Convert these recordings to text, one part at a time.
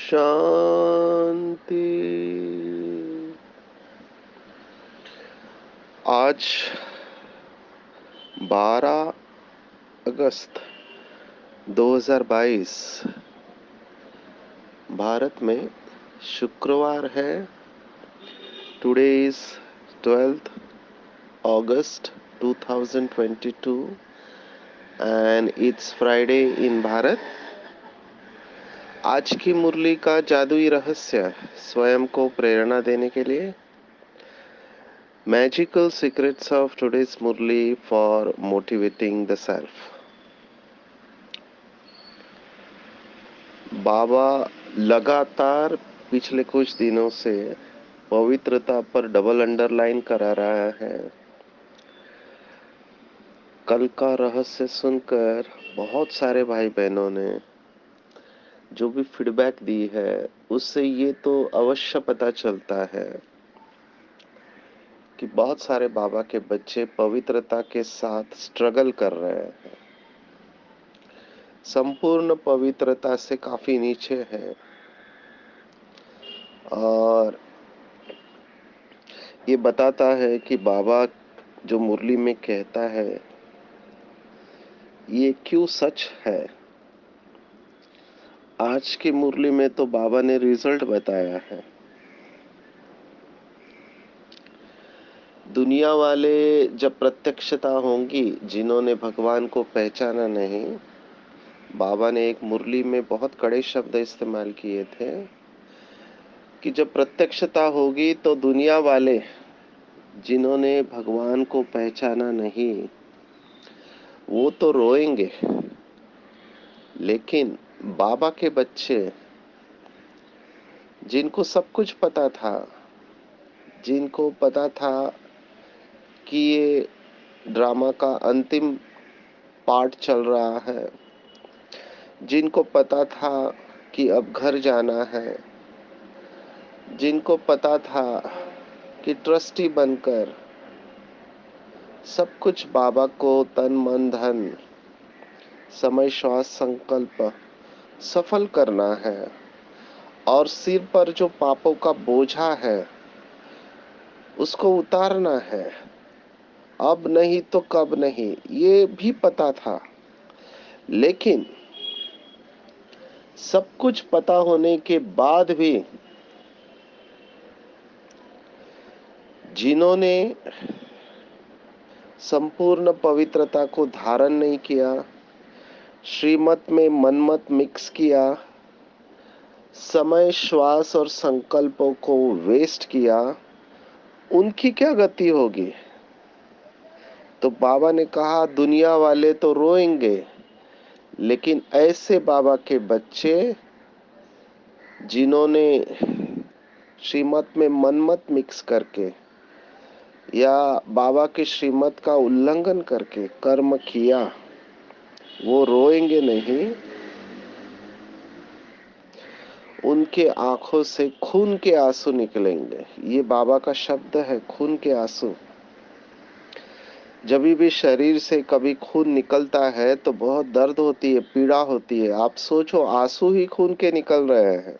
शांति। आज 12 अगस्त 2022 भारत में शुक्रवार है। Today is 12th August 2022 and it's Friday in Bharat. आज की मुरली का जादुई रहस्य स्वयं को प्रेरणा देने के लिए magical secrets of today's Murli for motivating the self. बाबा लगातार पिछले कुछ दिनों से पवित्रता पर डबल अंडरलाइन करा रहा है। कल का रहस्य सुनकर बहुत सारे भाई बहनों ने जो भी फीडबैक दी है उससे ये तो अवश्य पता चलता है कि बहुत सारे बाबा के बच्चे पवित्रता के साथ स्ट्रगल कर रहे हैं, संपूर्ण पवित्रता से काफी नीचे है। और ये बताता है कि बाबा जो मुरली में कहता है ये क्यों सच है। आज की मुरली में तो बाबा ने रिजल्ट बताया है। दुनिया वाले जब प्रत्यक्षता होंगी जिन्होंने भगवान को पहचाना नहीं, बाबा ने एक मुरली में बहुत कड़े शब्द इस्तेमाल किए थे कि जब प्रत्यक्षता होगी तो दुनिया वाले जिन्होंने भगवान को पहचाना नहीं वो तो रोएंगे, लेकिन बाबा के बच्चे जिनको सब कुछ पता था, जिनको पता था कि ये ड्रामा का अंतिम पार्ट चल रहा है, जिनको पता था कि अब घर जाना है, जिनको पता था कि ट्रस्टी बनकर सब कुछ बाबा को तन मन धन समय श्वास संकल्प सफल करना है और सिर पर जो पापों का बोझा है उसको उतारना है, अब नहीं तो कब नहीं, ये भी पता था। लेकिन सब कुछ पता होने के बाद भी जिन्होंने संपूर्ण पवित्रता को धारण नहीं किया, श्रीमत में मनमत मिक्स किया, समय श्वास और संकल्पों को वेस्ट किया, उनकी क्या गति होगी। तो बाबा ने कहा दुनिया वाले तो रोएंगे, लेकिन ऐसे बाबा के बच्चे जिन्होंने श्रीमत में मनमत मिक्स करके या बाबा के श्रीमत का उल्लंघन करके कर्म किया, वो रोएंगे नहीं, उनके आंखों से खून के आंसू निकलेंगे। ये बाबा का शब्द है, खून के आंसू। जब भी शरीर से कभी खून निकलता है तो बहुत दर्द होती है, पीड़ा होती है। आप सोचो आंसू ही खून के निकल रहे हैं।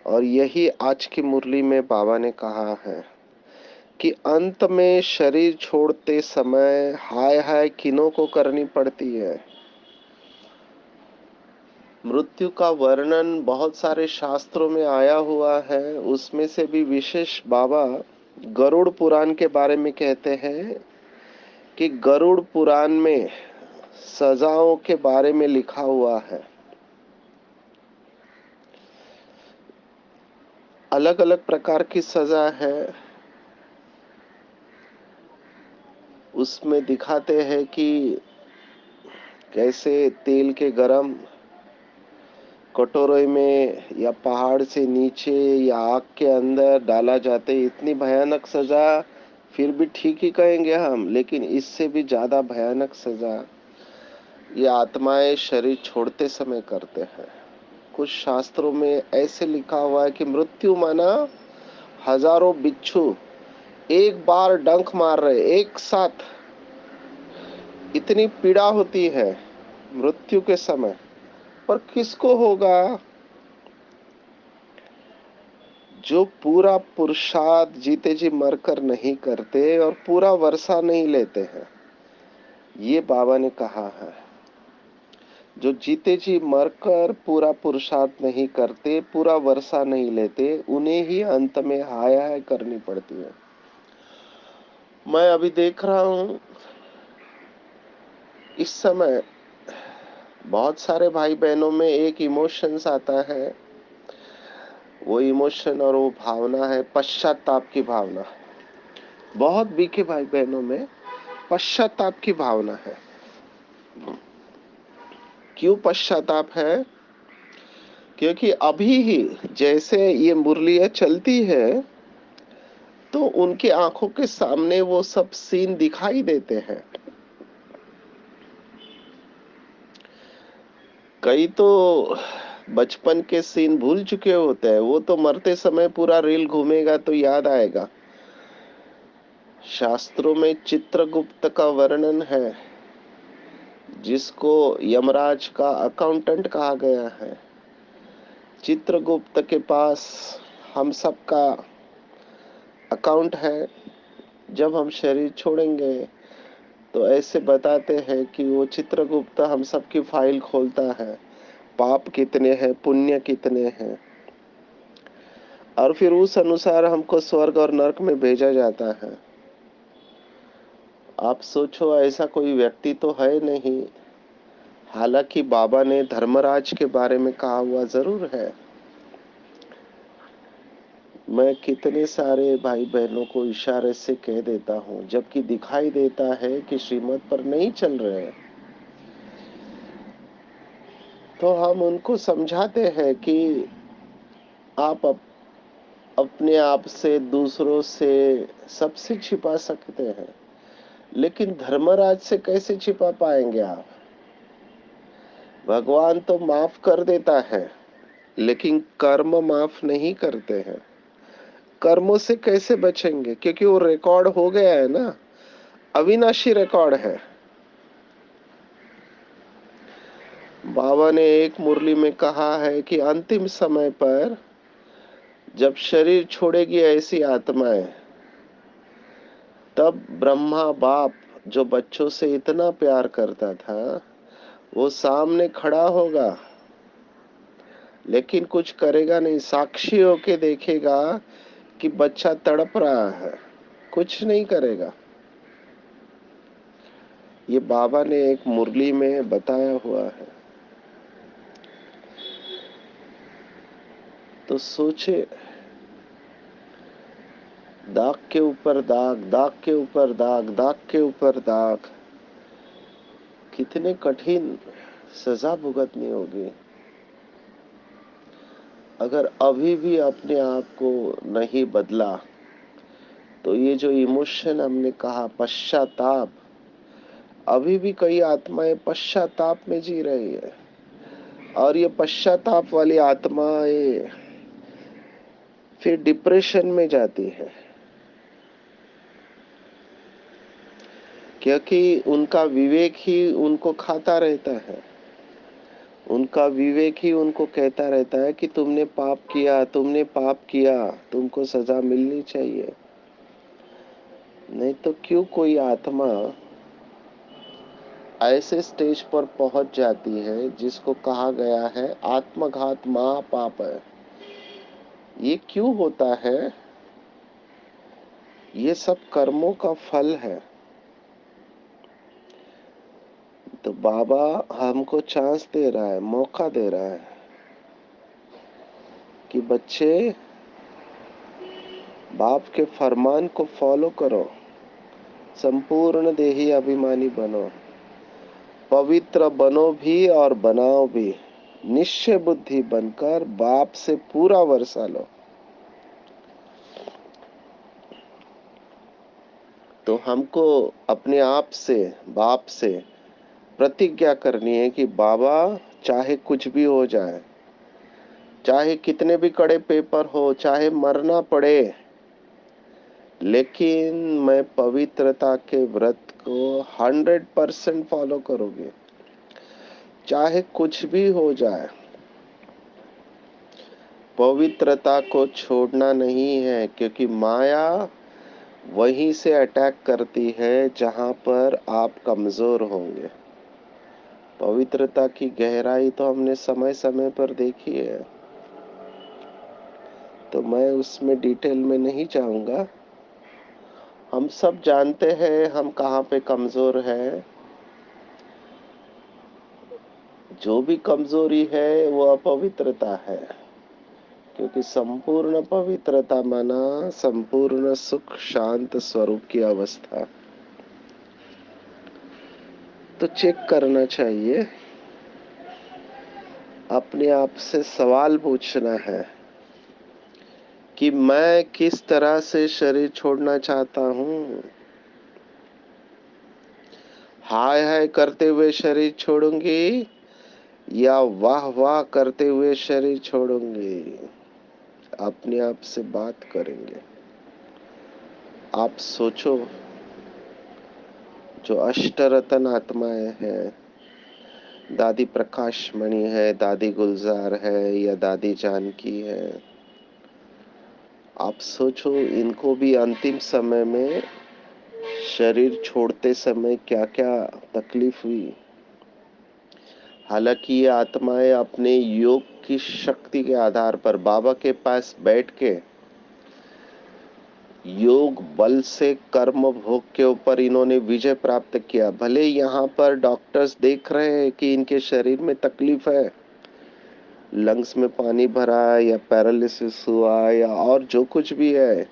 और यही आज की मुरली में बाबा ने कहा है कि अंत में शरीर छोड़ते समय हाय हाय किनों को करनी पड़ती है। मृत्यु का वर्णन बहुत सारे शास्त्रों में आया हुआ है, उसमें से भी विशेष बाबा गरुड़ पुराण के बारे में कहते हैं कि गरुड़ पुराण में सजाओं के बारे में लिखा हुआ है। अलग अलग प्रकार की सजा है। उसमें दिखाते हैं कि कैसे तेल के गरम कटोरे में या पहाड़ से नीचे या आग के अंदर डाला जाते, इतनी भयानक सजा फिर भी ठीक ही कहेंगे हम, लेकिन इससे भी ज्यादा भयानक सजा ये आत्माएं शरीर छोड़ते समय करते हैं। कुछ शास्त्रों में ऐसे लिखा हुआ है कि मृत्यु माना हजारों बिच्छू एक बार डंक मार रहे एक साथ। इतनी पीड़ा होती है मृत्यु के समय, पर किसको होगा? जो पूरा पुरुषार्थ जीते जी मरकर नहीं करते और पूरा वर्षा नहीं लेते हैं। ये बाबा ने कहा है, जो जीते जी मरकर पूरा पुरुषार्थ नहीं करते, पूरा वर्षा नहीं लेते, उन्हें ही अंत में हाय हाय करनी पड़ती है। मैं अभी देख रहा हूं इस समय बहुत सारे भाई बहनों में एक इमोशंस आता है। वो इमोशन और वो भावना है पश्चाताप की भावना। बहुत बीके भाई बहनों में पश्चाताप की भावना है। क्यों पश्चाताप है? क्योंकि अभी ही जैसे ये मुरलियां चलती है तो उनकी आंखों के सामने वो सब सीन दिखाई देते हैं। कई तो बचपन के सीन भूल चुके होते हैं, वो तो मरते समय पूरा रील घूमेगा तो याद आएगा। शास्त्रों में चित्रगुप्त का वर्णन है, जिसको यमराज का अकाउंटेंट कहा गया है। चित्रगुप्त के पास हम सबका अकाउंट है। जब हम शरीर छोड़ेंगे तो ऐसे बताते हैं कि वो चित्रगुप्त हम सबकी फाइल खोलता है, पाप कितने हैं, पुण्य कितने हैं, और फिर उस अनुसार हमको स्वर्ग और नरक में भेजा जाता है। आप सोचो, ऐसा कोई व्यक्ति तो है नहीं। हालांकि बाबा ने धर्मराज के बारे में कहा हुआ जरूर है। मैं कितने सारे भाई बहनों को इशारे से कह देता हूँ, जबकि दिखाई देता है कि श्रीमत पर नहीं चल रहे हैं, तो हम उनको समझाते हैं कि आप अपने आप से, दूसरों से, सबसे छिपा सकते हैं, लेकिन धर्मराज से कैसे छिपा पाएंगे आप? भगवान तो माफ कर देता है, लेकिन कर्म माफ नहीं करते हैं। कर्मों से कैसे बचेंगे? क्योंकि वो रिकॉर्ड हो गया है ना, अविनाशी रिकॉर्ड है। बाबा ने एक मुरली में कहा है कि अंतिम समय पर जब शरीर छोड़ेगी ऐसी आत्माएं, तब ब्रह्मा बाप जो बच्चों से इतना प्यार करता था, वो सामने खड़ा होगा, लेकिन कुछ करेगा नहीं। साक्षी होके देखेगा कि बच्चा तड़प रहा है, कुछ नहीं करेगा। ये बाबा ने एक मुरली में बताया हुआ है। तो सोचे, दाग के ऊपर दाग, दाग के ऊपर दाग, दाग के ऊपर दाग, कितने कठिन सजा भुगतनी होगी। अगर अभी भी अपने आप को नहीं बदला तो ये जो इमोशन हमने कहा पश्चाताप, अभी भी कई आत्माएं पश्चाताप में जी रही है, और ये पश्चाताप वाली आत्माएं फिर डिप्रेशन में जाती है, क्योंकि उनका विवेक ही उनको खाता रहता है। उनका विवेक ही उनको कहता रहता है कि तुमने पाप किया, तुमने पाप किया, तुमको सजा मिलनी चाहिए। नहीं तो क्यों कोई आत्मा ऐसे स्टेज पर पहुंच जाती है जिसको कहा गया है आत्मघात महापाप है। ये क्यों होता है? ये सब कर्मों का फल है। तो बाबा हमको चांस दे रहा है, मौका दे रहा है कि बच्चे बाप के फरमान को फॉलो करो, संपूर्ण देही अभिमानी बनो, पवित्र बनो भी और बनाओ भी। निश्चय बुद्धि बनकर बाप से पूरा वर्षा लो। तो हमको अपने आप से, बाप से प्रतिज्ञा करनी है कि बाबा, चाहे कुछ भी हो जाए, चाहे कितने भी कड़े पेपर हो, चाहे मरना पड़े, लेकिन मैं पवित्रता के व्रत को 100% फॉलो करूंगी, चाहे कुछ भी हो जाए। पवित्रता को छोड़ना नहीं है, क्योंकि माया वहीं से अटैक करती है जहां पर आप कमजोर होंगे। पवित्रता की गहराई तो हमने समय समय पर देखी है, तो मैं उसमें डिटेल में नहीं जाऊंगा। हम सब जानते हैं हम कहाँ पे कमजोर हैं। जो भी कमजोरी है वो अपवित्रता है, क्योंकि संपूर्ण पवित्रता माना संपूर्ण सुख शांत स्वरूप की अवस्था। तो चेक करना चाहिए, अपने आप से सवाल पूछना है कि मैं किस तरह से शरीर छोड़ना चाहता हूँ। हाय हाय करते हुए शरीर छोड़ूंगी या वाह वाह करते हुए शरीर छोड़ूंगी। अपने आप से बात करेंगे। आप सोचो, जो अष्टरत्न आत्माएं हैं, दादी प्रकाश मणि है, दादी गुलजार है या दादी जानकी है, आप सोचो इनको भी अंतिम समय में शरीर छोड़ते समय क्या क्या तकलीफ हुई। हालांकि ये आत्माएं अपने योग की शक्ति के आधार पर बाबा के पास बैठ के योग बल से कर्म भोग के ऊपर इन्होंने विजय प्राप्त किया। भले यहाँ पर डॉक्टर्स देख रहे हैं कि इनके शरीर में तकलीफ है, लंग्स में पानी भरा है या पैरालिसिस हुआ या और जो कुछ भी है,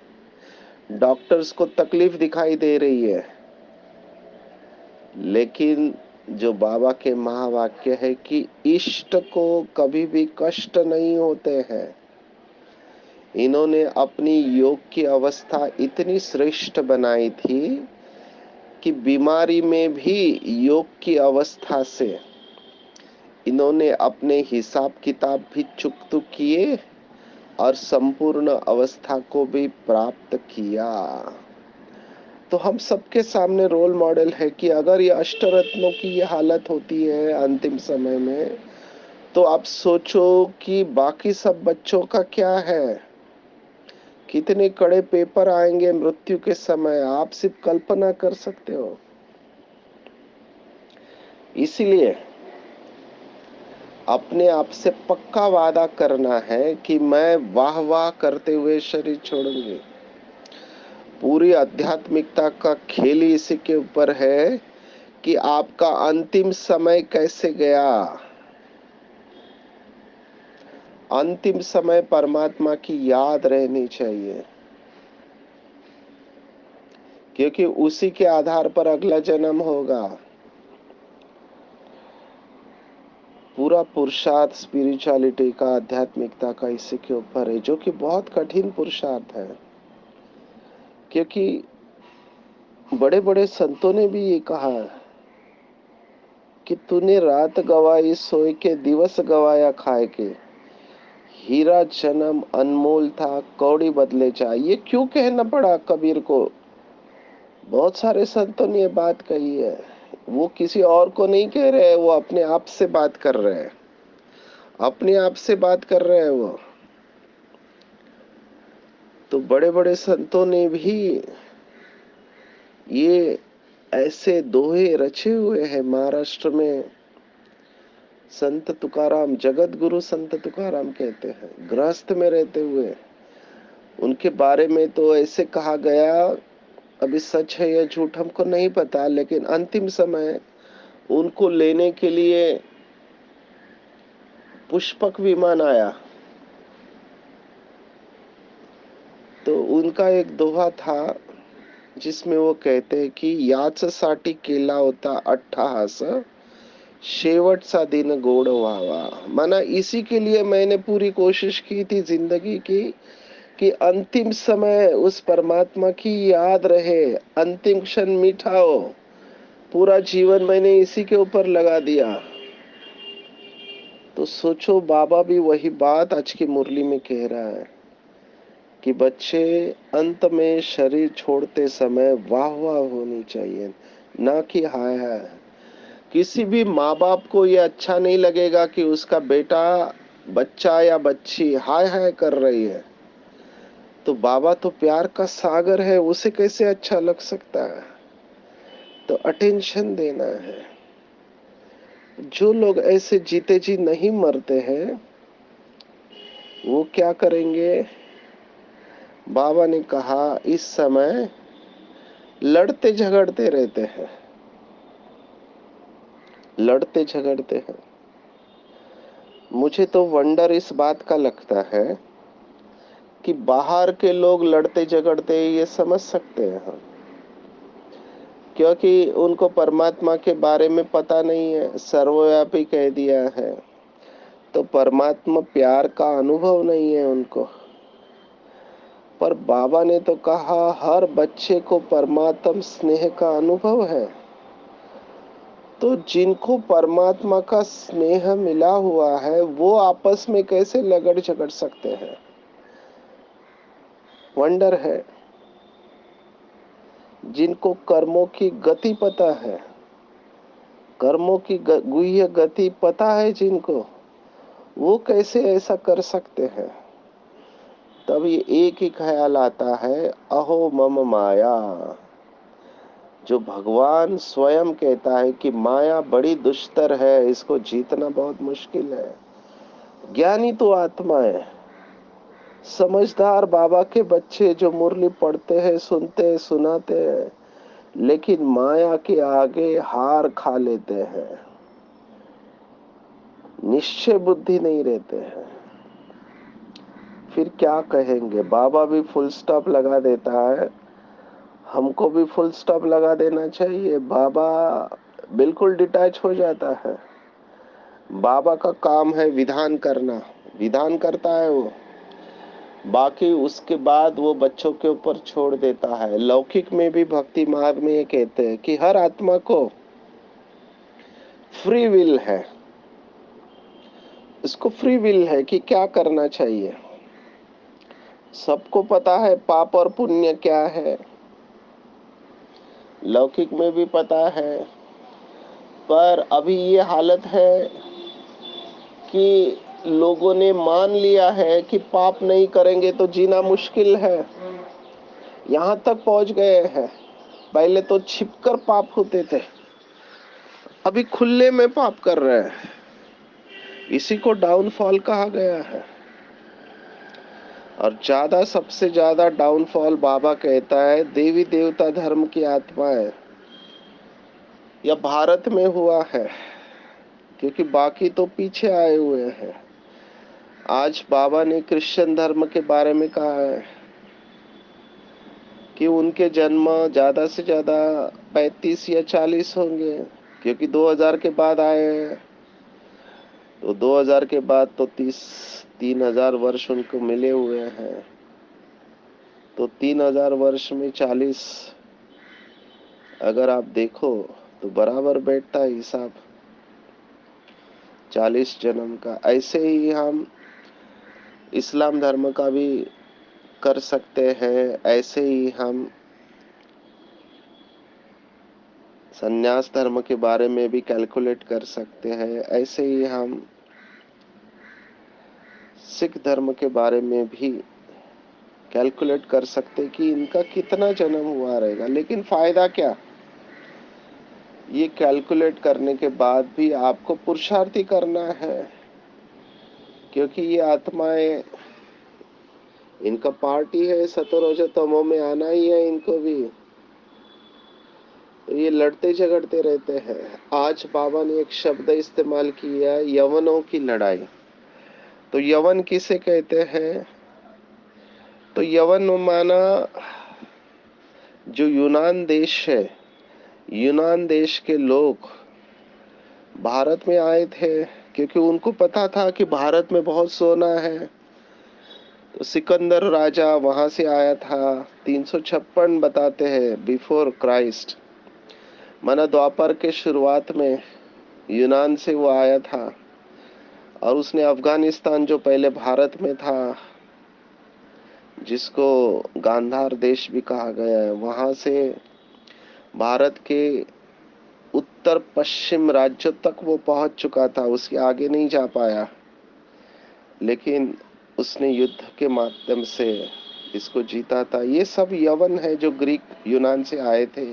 डॉक्टर्स को तकलीफ दिखाई दे रही है, लेकिन जो बाबा के महावाक्य है कि इष्ट को कभी भी कष्ट नहीं होते हैं। इन्होंने अपनी योग की अवस्था इतनी श्रेष्ठ बनाई थी कि बीमारी में भी योग की अवस्था से इन्होंने अपने हिसाब किताब भी चुकता किए और संपूर्ण अवस्था को भी प्राप्त किया। तो हम सबके सामने रोल मॉडल है कि अगर ये अष्टरत्नों की ये हालत होती है अंतिम समय में, तो आप सोचो कि बाकी सब बच्चों का क्या है। कितने कड़े पेपर आएंगे मृत्यु के समय, आप सिर्फ कल्पना कर सकते हो। इसलिए अपने आप से पक्का वादा करना है कि मैं वाह वाह करते हुए शरीर छोड़ूंगी। पूरी आध्यात्मिकता का खेल इसी के ऊपर है कि आपका अंतिम समय कैसे गया। अंतिम समय परमात्मा की याद रहनी चाहिए, क्योंकि उसी के आधार पर अगला जन्म होगा। पूरा पुरुषार्थ स्पिरिचुअलिटी का, आध्यात्मिकता का इसी के ऊपर है, जो कि बहुत कठिन पुरुषार्थ है। क्योंकि बड़े बड़े संतों ने भी ये कहा कि तूने रात गवाई सोए के, दिवस गवाया खाए के, हीरा जन्म अनमोल था कौड़ी बदले जा। ये क्यों कहना पड़ा कबीर को? बहुत सारे संतों ने ये बात कही है। वो किसी और को नहीं कह रहे, वो अपने आप से बात कर रहे हैं, अपने आप से बात कर रहे हैं वो। तो बड़े बड़े संतों ने भी ये ऐसे दोहे रचे हुए हैं। महाराष्ट्र में संत तुकाराम, जगत गुरु संत तुकाराम कहते हैं, गृहस्थ में रहते हुए उनके बारे में तो ऐसे कहा गया, अभी सच है या झूठ हमको नहीं पता, लेकिन अंतिम समय उनको लेने के लिए पुष्पक विमान आया। तो उनका एक दोहा था जिसमें वो कहते हैं कि याचसाठी केला होता अट्टहास, शेवटचा दिन गोड व्हावा। माना इसी के लिए मैंने पूरी कोशिश की थी जिंदगी की कि अंतिम समय उस परमात्मा की याद रहे, अंतिम क्षण मीठा हो। पूरा जीवन मैंने इसी के ऊपर लगा दिया। तो सोचो, बाबा भी वही बात आज की मुरली में कह रहा है कि बच्चे, अंत में शरीर छोड़ते समय वाह वाह होनी चाहिए, ना कि हाय हाय। किसी भी माँ बाप को ये अच्छा नहीं लगेगा कि उसका बेटा, बच्चा या बच्ची हाय हाय कर रही है। तो बाबा तो प्यार का सागर है, उसे कैसे अच्छा लग सकता है? तो अटेंशन देना है। जो लोग ऐसे जीते जी नहीं मरते हैं, वो क्या करेंगे? बाबा ने कहा इस समय लड़ते झगड़ते रहते हैं, लड़ते झगड़ते हैं। मुझे तो वंडर इस बात का लगता है कि बाहर के लोग लड़ते झगड़ते ये समझ सकते हैं, क्योंकि उनको परमात्मा के बारे में पता नहीं है, सर्वव्यापी कह दिया है। तो परमात्मा प्यार का अनुभव नहीं है उनको। पर बाबा ने तो कहा हर बच्चे को परमात्म स्नेह का अनुभव है। तो जिनको परमात्मा का स्नेह मिला हुआ है, वो आपस में कैसे लगड़ झगड़ सकते हैं? वंडर है। जिनको कर्मों की गति पता है, कर्मों की गुह्य गति पता है जिनको, वो कैसे ऐसा कर सकते हैं? तब ये एक ही ख्याल आता है, अहो मम माया। जो भगवान स्वयं कहता है कि माया बड़ी दुष्तर है, इसको जीतना बहुत मुश्किल है। ज्ञानी तो आत्मा है, समझदार बाबा के बच्चे जो मुरली पढ़ते हैं, सुनते हैं, सुनाते हैं, लेकिन माया के आगे हार खा लेते हैं, निश्चय बुद्धि नहीं रहते हैं। फिर क्या कहेंगे? बाबा भी फुल स्टॉप लगा देता है, हमको भी फुल स्टॉप लगा देना चाहिए। बाबा बिल्कुल डिटैच हो जाता है। बाबा का काम है विधान करना, विधान करता है वो, बाकी उसके बाद वो बच्चों के ऊपर छोड़ देता है। लौकिक में भी भक्ति मार्ग में ये कहते हैं कि हर आत्मा को फ्री विल है, इसको फ्री विल है कि क्या करना चाहिए। सबको पता है पाप और पुण्य क्या है, लौकिक में भी पता है। पर अभी ये हालत है कि लोगों ने मान लिया है कि पाप नहीं करेंगे तो जीना मुश्किल है, यहां तक पहुंच गए हैं। पहले तो छिपकर पाप होते थे, अभी खुले में पाप कर रहे हैं। इसी को डाउनफॉल कहा गया है। और सबसे ज्यादा डाउनफॉल बाबा कहता है देवी देवता धर्म की आत्माएं, या भारत में हुआ है, क्योंकि बाकी तो पीछे आए हुए हैं। आज बाबा ने क्रिश्चियन धर्म के बारे में कहा है कि उनके जन्म ज्यादा से ज्यादा 35 या 40 होंगे, क्योंकि 2000 के बाद आए हैं। तो 2000 के बाद तो 3000 वर्ष उनको मिले हुए हैं। तो 3000 वर्ष में 40 अगर आप देखो तो बराबर बैठता है हिसाब 40 जन्म का। ऐसे ही हम इस्लाम धर्म का भी कर सकते हैं, ऐसे ही हम संन्यास धर्म के बारे में भी कैलकुलेट कर सकते हैं, ऐसे ही हम सिख धर्म के बारे में भी कैलकुलेट कर सकते कि इनका कितना जन्म हुआ रहेगा। लेकिन फायदा क्या? ये कैलकुलेट करने के बाद भी आपको पुरुषार्थी करना है, क्योंकि ये आत्माएं, इनका पार्टी है, सतोरज तमो में आना ही है इनको भी। तो ये लड़ते झगड़ते रहते हैं। आज बाबा ने एक शब्द इस्तेमाल किया, यवनों की लड़ाई। तो यवन किसे कहते हैं? तो यवन माना जो यूनान देश है, यूनान देश के लोग भारत में आए थे क्योंकि उनको पता था कि भारत में बहुत सोना है। तो सिकंदर राजा वहां से आया था 356 बताते हैं बिफोर क्राइस्ट, माना द्वापर के शुरुआत में यूनान से वो आया था। और उसने अफगानिस्तान जो पहले भारत में था, जिसको गांधार देश भी कहा गया है, वहां से भारत के उत्तर पश्चिम राज्यों तक वो पहुंच चुका था। उसके आगे नहीं जा पाया, लेकिन उसने युद्ध के माध्यम से इसको जीता था। ये सब यवन है जो ग्रीक यूनान से आए थे।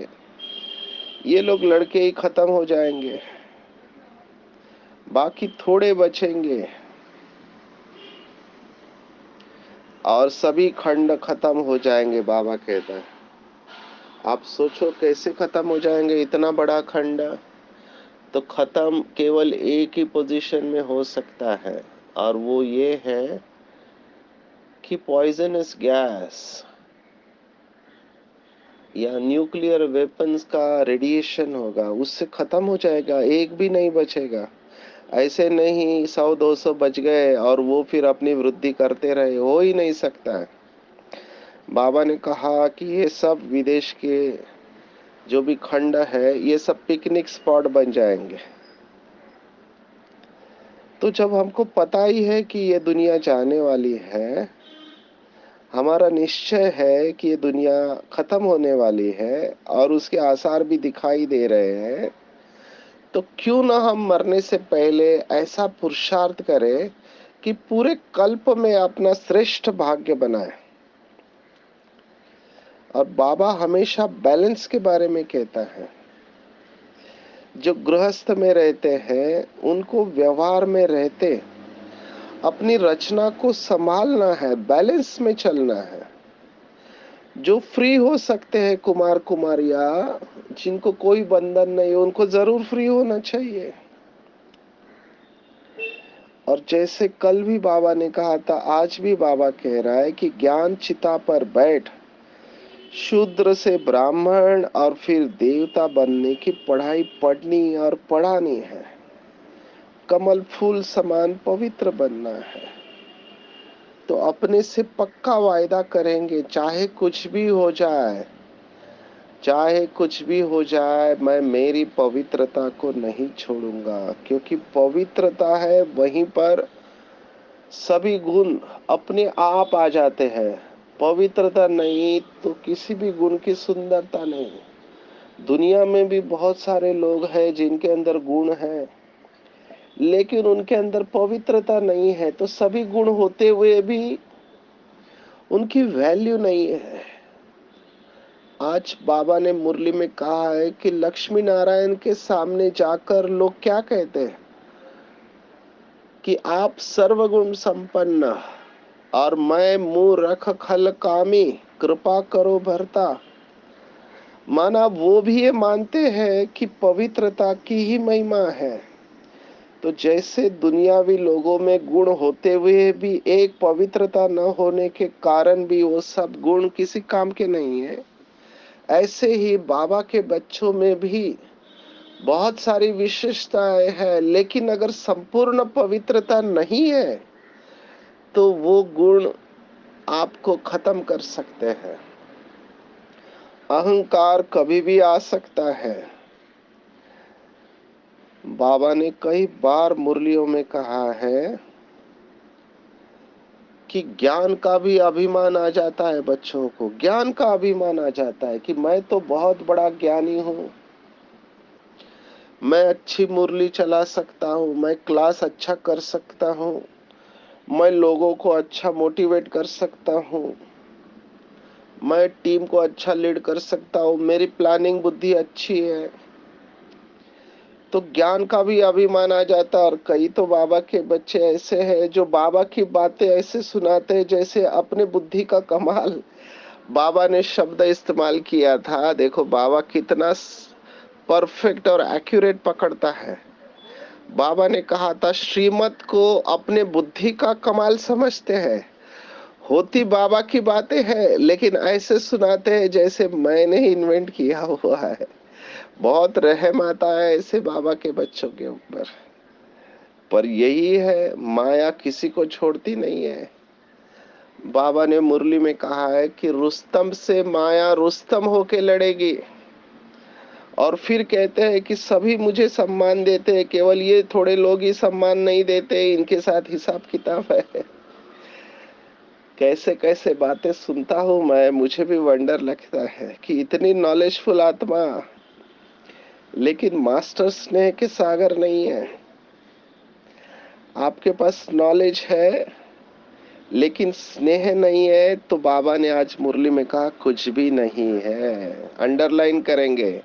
ये लोग लड़के ही खत्म हो जाएंगे, बाकी थोड़े बचेंगे और सभी खंड खत्म हो जाएंगे। बाबा कहता है, आप सोचो कैसे खत्म हो जाएंगे इतना बड़ा खंड। तो खत्म केवल एक ही पोजीशन में हो सकता है, और वो ये है कि पॉइजनस गैस या न्यूक्लियर वेपन्स का रेडिएशन होगा, उससे खत्म हो जाएगा, एक भी नहीं बचेगा। ऐसे नहीं 100-200 बच गए और वो फिर अपनी वृद्धि करते रहे, हो ही नहीं सकता है। बाबा ने कहा कि ये सब विदेश के जो भी खंड है, ये सब पिकनिक स्पॉट बन जाएंगे। तो जब हमको पता ही है कि ये दुनिया जाने वाली है, हमारा निश्चय है कि ये दुनिया खत्म होने वाली है और उसके आसार भी दिखाई दे रहे हैं, तो क्यों ना हम मरने से पहले ऐसा पुरुषार्थ करें कि पूरे कल्प में अपना श्रेष्ठ भाग्य बनाए। और बाबा हमेशा बैलेंस के बारे में कहता है। जो गृहस्थ में रहते हैं उनको व्यवहार में रहते अपनी रचना को संभालना है, बैलेंस में चलना है। जो फ्री हो सकते हैं कुमार कुमारिया, जिनको कोई बंधन नहीं, उनको जरूर फ्री होना चाहिए। और जैसे कल भी बाबा ने कहा था, आज भी बाबा कह रहा है कि ज्ञान चिता पर बैठ शूद्र से ब्राह्मण और फिर देवता बनने की पढ़ाई पढ़नी और पढ़ानी है। कमल फूल समान पवित्र बनना है। तो अपने से पक्का वायदा करेंगे, चाहे कुछ भी हो जाए, चाहे कुछ भी हो जाए, मैं मेरी पवित्रता को नहीं छोड़ूंगा। क्योंकि पवित्रता है, वहीं पर सभी गुण अपने आप आ जाते हैं। पवित्रता नहीं तो किसी भी गुण की सुंदरता नहीं। दुनिया में भी बहुत सारे लोग हैं जिनके अंदर गुण है, लेकिन उनके अंदर पवित्रता नहीं है, तो सभी गुण होते हुए भी उनकी वैल्यू नहीं है। आज बाबा ने मुरली में कहा है कि लक्ष्मी नारायण के सामने जाकर लोग क्या कहते हैं कि आप सर्वगुण संपन्न और मैं मूर्ख खल कामी, कृपा करो भरता। माना वो भी ये मानते हैं कि पवित्रता की ही महिमा है। तो जैसे दुनियावी लोगों में गुण होते हुए भी एक पवित्रता न होने के कारण भी वो सब गुण किसी काम के नहीं है, ऐसे ही बाबा के बच्चों में भी बहुत सारी विशेषताएं हैं, लेकिन अगर संपूर्ण पवित्रता नहीं है तो वो गुण आपको खत्म कर सकते हैं। अहंकार कभी भी आ सकता है। बाबा ने कई बार मुरलियों में कहा है कि ज्ञान का भी अभिमान आ जाता है। बच्चों को ज्ञान का अभिमान आ जाता है कि मैं तो बहुत बड़ा ज्ञानी हूँ, मैं अच्छी मुरली चला सकता हूँ, मैं क्लास अच्छा कर सकता हूँ, मैं लोगों को अच्छा मोटिवेट कर सकता हूँ, मैं टीम को अच्छा लीड कर सकता हूँ, मेरी प्लानिंग बुद्धि अच्छी है। तो ज्ञान का भी अभिमान आ जाता है। और कई तो बाबा के बच्चे ऐसे हैं जो बाबा की बातें ऐसे सुनाते हैं जैसे अपने बुद्धि का कमाल। बाबा ने शब्द इस्तेमाल किया था, देखो बाबा कितना परफेक्ट और एक्यूरेट पकड़ता है। बाबा ने कहा था, श्रीमत को अपने बुद्धि का कमाल समझते हैं, होती बाबा की बातें हैं लेकिन ऐसे सुनाते हैं जैसे मैंने इन्वेंट किया हुआ है। बहुत रहम आता है ऐसे बाबा के बच्चों के ऊपर। पर यही है, माया किसी को छोड़ती नहीं है। बाबा ने मुरली में कहा है कि रुस्तम से माया रुस्तम होके लड़ेगी। और फिर कहते हैं कि सभी मुझे सम्मान देते हैं, केवल ये थोड़े लोग ही सम्मान नहीं देते, इनके साथ हिसाब किताब है। कैसे कैसे बातें सुनता हूं मैं, मुझे भी वंडर लगता है कि इतनी नॉलेजफुल आत्मा, लेकिन मास्टर स्नेह के सागर नहीं है। आपके पास नॉलेज है लेकिन स्नेह नहीं है, तो बाबा ने आज मुरली में कहा कुछ भी नहीं है। अंडरलाइन करेंगे,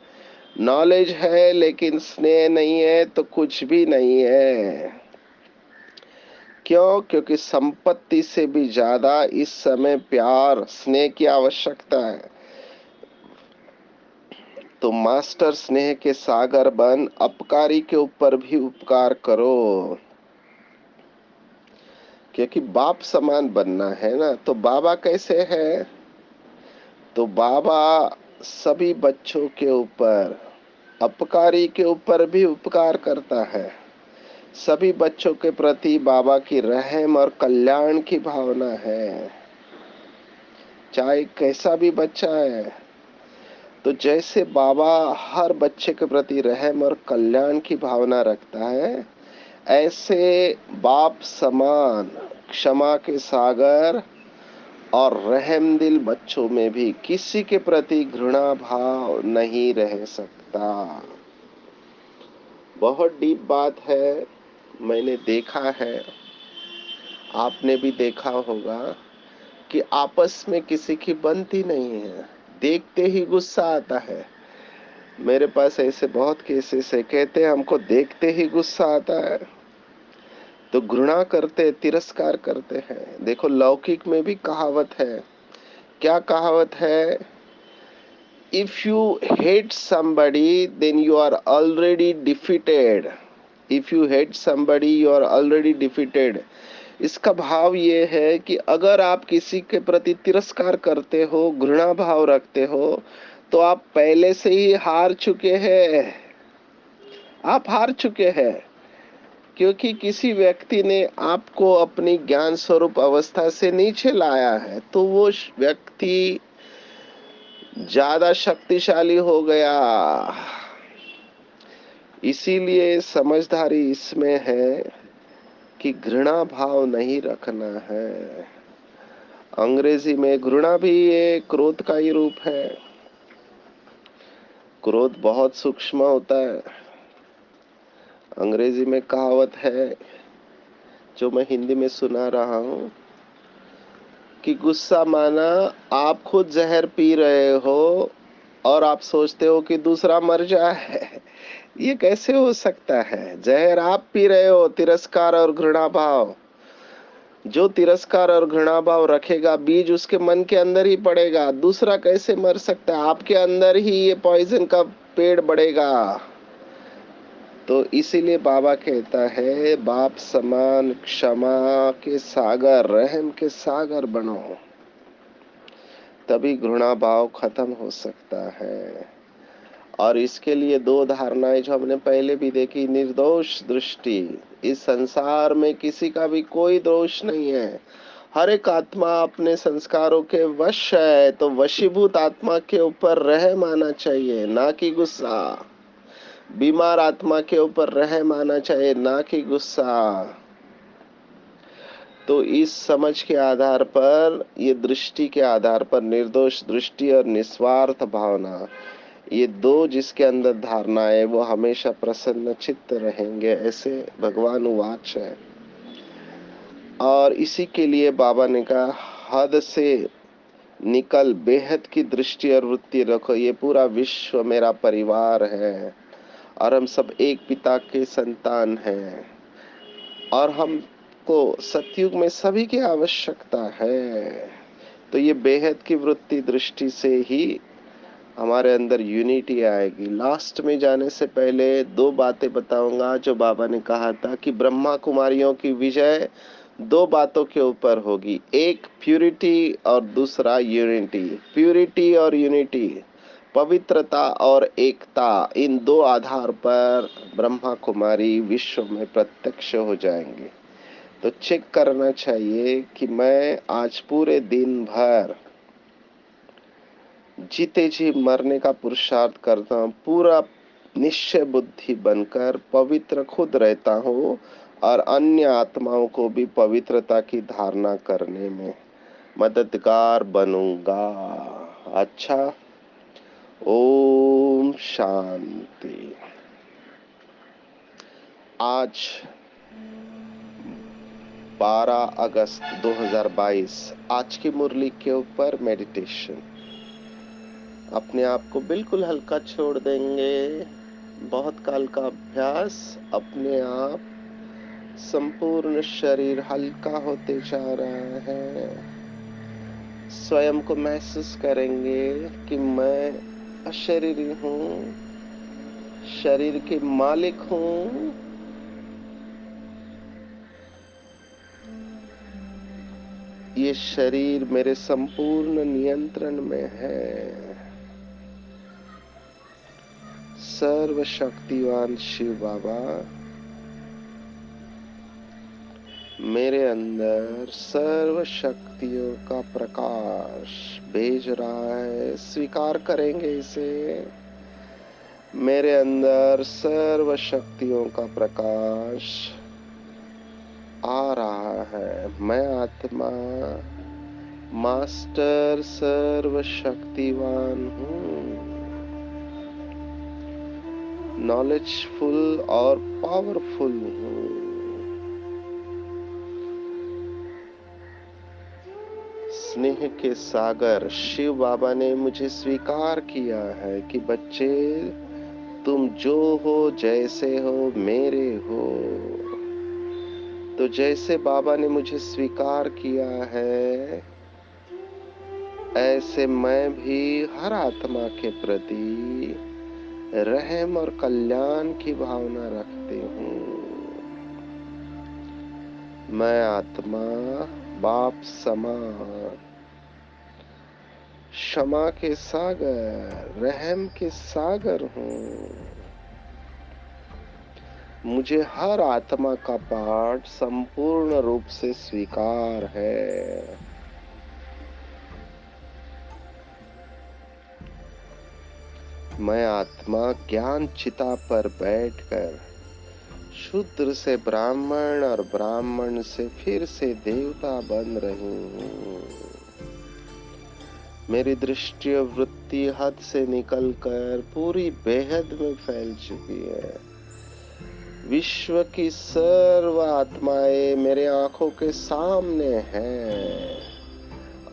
नॉलेज है लेकिन स्नेह नहीं है तो कुछ भी नहीं है। क्यों? क्योंकि संपत्ति से भी ज्यादा इस समय प्यार स्नेह की आवश्यकता है। तो मास्टर स्नेह के सागर बन, अपकारी के ऊपर भी उपकार करो। क्योंकि बाप समान बनना है ना। तो बाबा कैसे है? तो बाबा सभी बच्चों के ऊपर, अपकारी के ऊपर भी उपकार करता है। सभी बच्चों के प्रति बाबा की रहम और कल्याण की भावना है, चाहे कैसा भी बच्चा है। तो जैसे बाबा हर बच्चे के प्रति रहम और कल्याण की भावना रखता है, ऐसे बाप समान क्षमा के सागर और रहम दिल बच्चों में भी किसी के प्रति घृणा भाव नहीं रह सकता। बहुत डीप बात है। मैंने देखा है, आपने भी देखा होगा कि आपस में किसी की बनती नहीं है, देखते ही गुस्सा आता है। मेरे पास ऐसे बहुत केसेस है, कहते हैं हमको देखते ही गुस्सा आता है, तो घृणा करते, तिरस्कार करते हैं। देखो लौकिक में भी कहावत है। क्या कहावत है? If you hate somebody then you are already defeated. If you hate somebody you are already defeated. इसका भाव ये है कि अगर आप किसी के प्रति तिरस्कार करते हो, घृणा भाव रखते हो, तो आप पहले से ही हार चुके हैं। आप हार चुके हैं, क्योंकि किसी व्यक्ति ने आपको अपनी ज्ञान स्वरूप अवस्था से नीचे लाया है, तो वो व्यक्ति ज्यादा शक्तिशाली हो गया। इसीलिए समझदारी इसमें है कि घृणा भाव नहीं रखना है। अंग्रेजी में घृणा भी ये क्रोध का ही रूप है। क्रोध बहुत सूक्ष्म होता है। अंग्रेजी में कहावत है, जो मैं हिंदी में सुना रहा हूं, कि गुस्सा माना आप खुद जहर पी रहे हो और आप सोचते हो कि दूसरा मर जाए। ये कैसे हो सकता है? जहर आप पी रहे हो, तिरस्कार और घृणा भाव। जो तिरस्कार और घृणा भाव रखेगा, बीज उसके मन के अंदर ही पड़ेगा, दूसरा कैसे मर सकता है? आपके अंदर ही ये पॉइजन का पेड़ बढ़ेगा। तो इसीलिए बाबा कहता है, बाप समान क्षमा के सागर, रहम के सागर बनो, तभी घृणा भाव खत्म हो सकता है। और इसके लिए दो धारणाएं जो हमने पहले भी देखी, निर्दोष दृष्टि। इस संसार में किसी का भी कोई दोष नहीं है। हर एक आत्मा अपने संस्कारों के वश है, तो वशीभूत आत्मा के ऊपर रहम आना चाहिए, ना कि गुस्सा। बीमार आत्मा के ऊपर रहम आना चाहिए, ना कि गुस्सा। तो इस समझ के आधार पर, ये दृष्टि के आधार पर, निर्दोष दृष्टि और निस्वार्थ भावना, ये दो जिसके अंदर धारणा है, वो हमेशा प्रसन्न चित्त रहेंगे, ऐसे भगवान उवाच है। और इसी के लिए बाबा ने कहा, हद से निकल बेहद की दृष्टि और वृत्ति रखो। ये पूरा विश्व मेरा परिवार है और हम सब एक पिता के संतान हैं, और हमको सतयुग में सभी की आवश्यकता है। तो ये बेहद की वृत्ति दृष्टि से ही हमारे अंदर यूनिटी आएगी। लास्ट में जाने से पहले दो बातें बताऊंगा जो बाबा ने कहा था कि ब्रह्मा कुमारियों की विजय दो बातों के ऊपर होगी, एक प्यूरिटी और दूसरा यूनिटी। प्यूरिटी और यूनिटी, पवित्रता और एकता, इन दो आधार पर ब्रह्मा कुमारी विश्व में प्रत्यक्ष हो जाएंगे। तो चेक करना चाहिए कि मैं आज पूरे दिन भर जीते जी मरने का पुरुषार्थ करता हूँ, पूरा निश्चय बुद्धि बनकर पवित्र खुद रहता हूँ और अन्य आत्माओं को भी पवित्रता की धारणा करने में मददगार बनूंगा। अच्छा, ओम शांति। आज 12 अगस्त 2022, आज की मुरली के ऊपर मेडिटेशन। अपने आप को बिल्कुल हल्का छोड़ देंगे। बहुत काल का अभ्यास, अपने आप संपूर्ण शरीर हल्का होते जा रहा है। स्वयं को महसूस करेंगे कि मैं अशरीरी हूँ, शरीर के मालिक हूँ। ये शरीर मेरे संपूर्ण नियंत्रण में है। सर्वशक्तिवान शिव बाबा मेरे अंदर सर्व शक्तियों का प्रकाश भेज रहा है। स्वीकार करेंगे इसे। मेरे अंदर सर्व शक्तियों का प्रकाश आ रहा है। मैं आत्मा मास्टर सर्व शक्तिवान हूँ, नॉलेजफुल और पावरफुल हूँ। स्नेह के सागर शिव बाबा ने मुझे स्वीकार किया है कि बच्चे, तुम जो हो, जैसे हो, मेरे हो। तो जैसे बाबा ने मुझे स्वीकार किया है, ऐसे मैं भी हर आत्मा के प्रति रहम और कल्याण की भावना रखती हूँ। मैं आत्मा बाप समान क्षमा के सागर, रहम के सागर हूँ। मुझे हर आत्मा का पाठ संपूर्ण रूप से स्वीकार है। मैं आत्मा ज्ञान चिता पर बैठकर शूद्र से ब्राह्मण और ब्राह्मण से फिर से देवता बन रही हूँ। मेरी दृष्टि और वृत्ति हद से निकलकर पूरी बेहद में फैल चुकी है। विश्व की सर्व आत्माएं मेरे आंखों के सामने हैं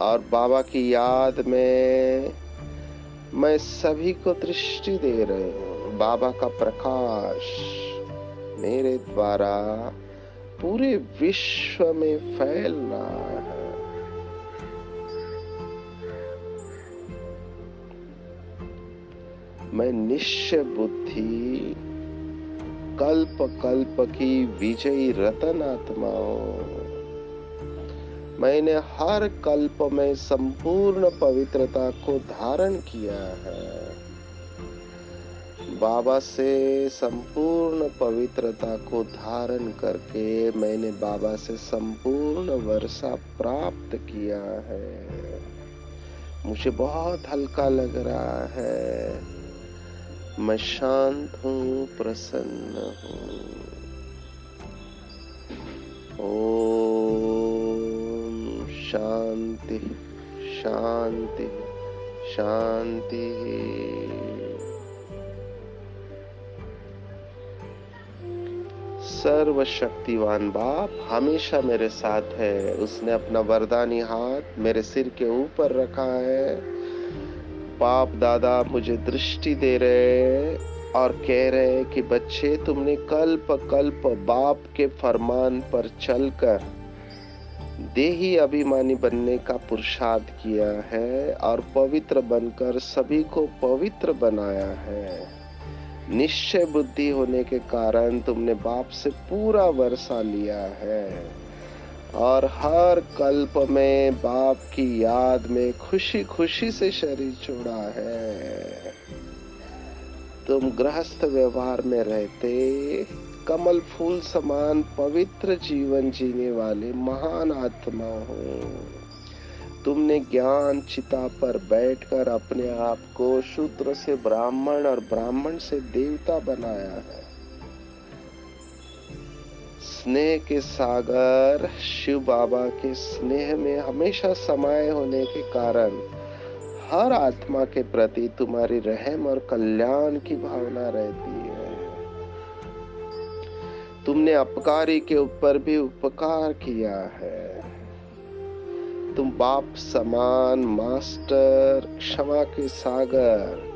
और बाबा की याद में मैं सभी को दृष्टि दे रही हूँ। बाबा का प्रकाश मेरे द्वारा पूरे विश्व में फैल रहा है। मैं निश्चय बुद्धि कल्प कल्प की विजयी रतन आत्मा हूँ। मैंने हर कल्प में संपूर्ण पवित्रता को धारण किया है। बाबा से संपूर्ण पवित्रता को धारण करके मैंने बाबा से संपूर्ण वर्षा प्राप्त किया है। मुझे बहुत हल्का लग रहा है। मैं शांत हूँ, प्रसन्न हूँ। ओम शांति शांति शांति। सर्वशक्तिवान बाप हमेशा मेरे साथ है। उसने अपना वरदानी हाथ मेरे सिर के ऊपर रखा है। बाप दादा मुझे दृष्टि दे रहे और कह रहे कि बच्चे, तुमने कल्प कल्प बाप के फरमान पर चलकर देही अभिमानी बनने का पुरुषार्थ किया है और पवित्र बनकर सभी को पवित्र बनाया है। निश्चय बुद्धि होने के कारण तुमने बाप से पूरा वर्षा लिया है। और हर कल्प में बाप की याद में खुशी खुशी से शरीर छोड़ा है। तुम गृहस्थ व्यवहार में रहते कमल फूल समान पवित्र जीवन जीने वाले महान आत्मा हो। तुमने ज्ञान चिता पर बैठकर अपने आप को शूद्र से ब्राह्मण और ब्राह्मण से देवता बनाया है। स्नेह के सागर शिव बाबा के स्नेह में हमेशा समाये होने के कारण हर आत्मा के प्रति तुम्हारी रहम और कल्याण की भावना रहती है। तुमने अपकारी के ऊपर भी उपकार किया है। तुम बाप समान मास्टर, क्षमा के सागर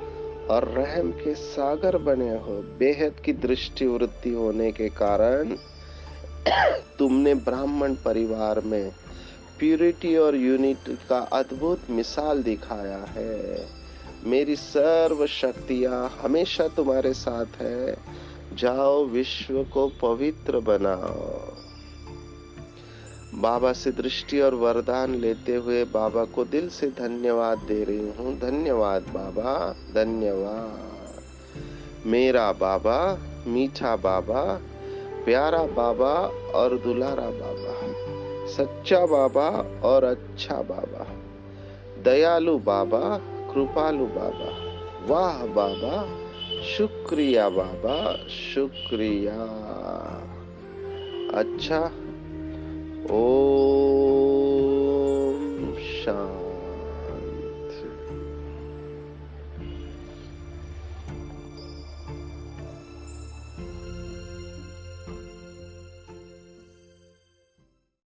और रहम के सागर बने हो। बेहद की दृष्टि वृत्ति होने के कारण तुमने ब्राह्मण परिवार में प्यूरिटी और यूनिटी का अद्भुत मिसाल दिखाया है। मेरी सर्व शक्तियां हमेशा तुम्हारे साथ है। जाओ विश्व को पवित्र बनाओ। बाबा से दृष्टि और वरदान लेते हुए बाबा को दिल से धन्यवाद दे रही हूँ। धन्यवाद बाबा, धन्यवाद। मेरा बाबा, मीठा बाबा, प्यारा बाबा और दुलारा बाबा, सच्चा बाबा और अच्छा बाबा, दयालु बाबा, कृपालु बाबा, वाह बाबा, शुक्रिया बाबा, शुक्रिया। अच्छा, ओम शांति।